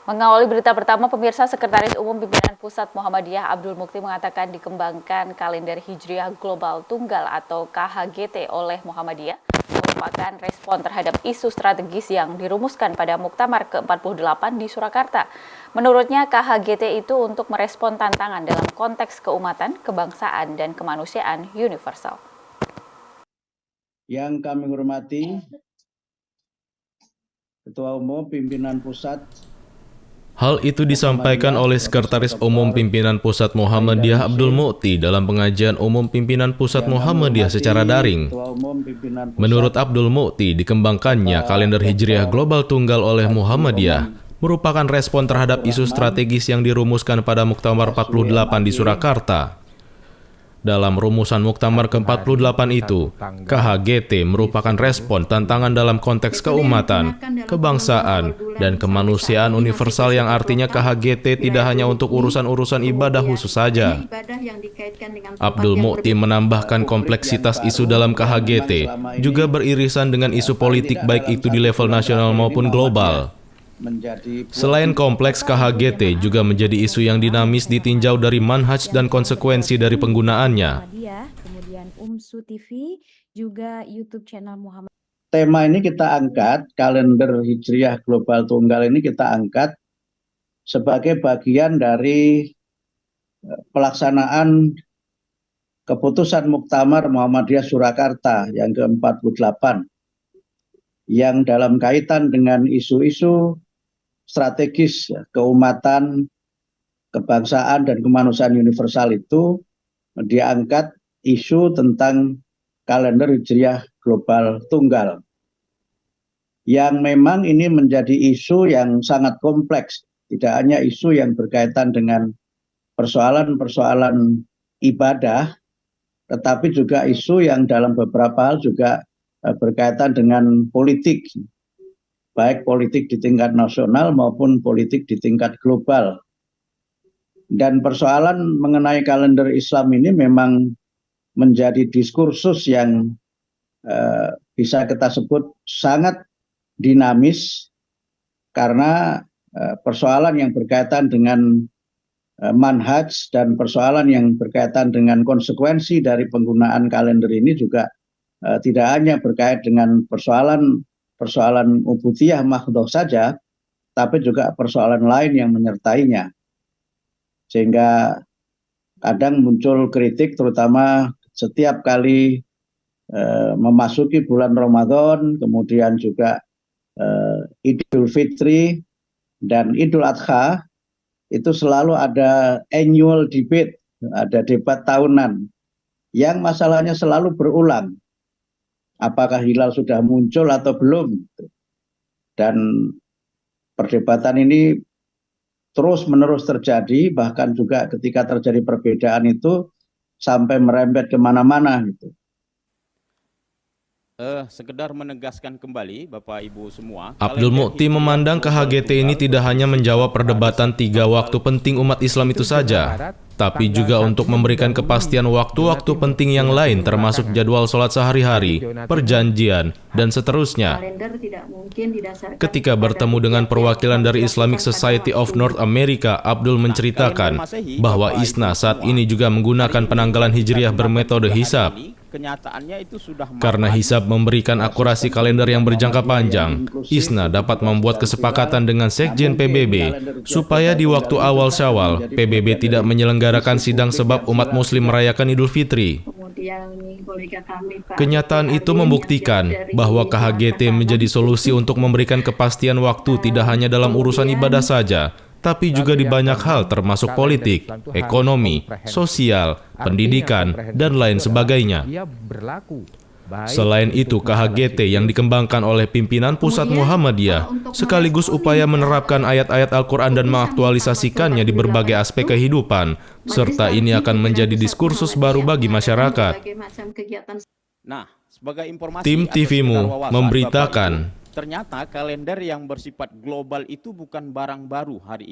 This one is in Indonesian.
Mengawali berita pertama, pemirsa, Sekretaris Umum Pimpinan Pusat Muhammadiyah Abdul Mukti mengatakan dikembangkan kalender Hijriah Global Tunggal atau KHGT oleh Muhammadiyah merupakan respon terhadap isu strategis yang dirumuskan pada Muktamar ke-48 di Surakarta. Menurutnya, KHGT itu untuk merespon tantangan dalam konteks keumatan, kebangsaan, dan kemanusiaan universal. Yang kami hormati, Ketua Umum Pimpinan Pusat. Hal itu disampaikan oleh Sekretaris Umum Pimpinan Pusat Muhammadiyah Abdul Mukti dalam pengajian umum Pimpinan Pusat Muhammadiyah secara daring. Menurut Abdul Mukti, dikembangkannya kalender Hijriah Global Tunggal oleh Muhammadiyah merupakan respon terhadap isu strategis yang dirumuskan pada Muktamar 48 di Surakarta. Dalam rumusan Muktamar ke-48 itu, KHGT merupakan respon tantangan dalam konteks keumatan, kebangsaan, dan kemanusiaan universal yang artinya KHGT tidak hanya untuk urusan-urusan ibadah khusus saja. Abdul Mukti menambahkan kompleksitas isu dalam KHGT juga beririsan dengan isu politik baik itu di level nasional maupun global. Selain kompleks, KHGT juga menjadi isu yang dinamis ditinjau dari manhaj dan konsekuensi dari penggunaannya. Kemudian UMSU TV, juga YouTube channel Muhammad. Tema ini kita angkat, kalender Hijriah Global Tunggal ini kita angkat sebagai bagian dari pelaksanaan keputusan Muktamar Muhammadiyah Surakarta yang ke-48 yang dalam kaitan dengan isu-isu strategis keumatan, kebangsaan, dan kemanusiaan universal itu diangkat isu tentang kalender Hijriah Global Tunggal. Yang memang ini menjadi isu yang sangat kompleks, tidak hanya isu yang berkaitan dengan persoalan-persoalan ibadah, tetapi juga isu yang dalam beberapa hal juga berkaitan dengan politik, baik politik di tingkat nasional maupun politik di tingkat global. Dan persoalan mengenai kalender Islam ini memang menjadi diskursus yang bisa kita sebut sangat dinamis, karena persoalan yang berkaitan dengan manhaj dan persoalan yang berkaitan dengan konsekuensi dari penggunaan kalender ini juga tidak hanya berkait dengan persoalan ubudiyah mahdhah saja, tapi juga persoalan lain yang menyertainya. Sehingga kadang muncul kritik, terutama setiap kali memasuki bulan Ramadan, kemudian juga Idul Fitri dan Idul Adha, itu selalu ada annual debate, ada debat tahunan, yang masalahnya selalu berulang. Apakah hilal sudah muncul atau belum? Dan perdebatan ini terus-menerus terjadi, bahkan juga ketika terjadi perbedaan itu sampai merembet kemana-mana. Sekedar menegaskan kembali, Bapak Ibu semua, Abdul Mukti memandang KHGT ini tidak hanya menjawab perdebatan 3 waktu penting umat Islam itu saja, tapi juga untuk memberikan kepastian waktu-waktu penting yang lain, termasuk jadwal sholat sehari-hari, perjanjian, dan seterusnya. Ketika bertemu dengan perwakilan dari Islamic Society of North America, Abdul menceritakan bahwa ISNA saat ini juga menggunakan penanggalan Hijriah bermetode hisab. Karena hisab memberikan akurasi kalender yang berjangka panjang, ISNA dapat membuat kesepakatan dengan Sekjen PBB supaya di waktu awal Syawal, PBB tidak menyelenggarakan sidang sebab umat muslim merayakan Idul Fitri. Kenyataan itu membuktikan bahwa KHGT menjadi solusi untuk memberikan kepastian waktu tidak hanya dalam urusan ibadah saja, tapi juga di banyak hal termasuk politik, ekonomi, sosial, pendidikan, dan lain sebagainya. Selain itu, KHGT yang dikembangkan oleh pimpinan Pusat Muhammadiyah sekaligus upaya menerapkan ayat-ayat Al-Quran dan mengaktualisasikannya di berbagai aspek kehidupan, serta ini akan menjadi diskursus baru bagi masyarakat. Tim TVMU memberitakan. Ternyata kalender yang bersifat global itu bukan barang baru hari ini.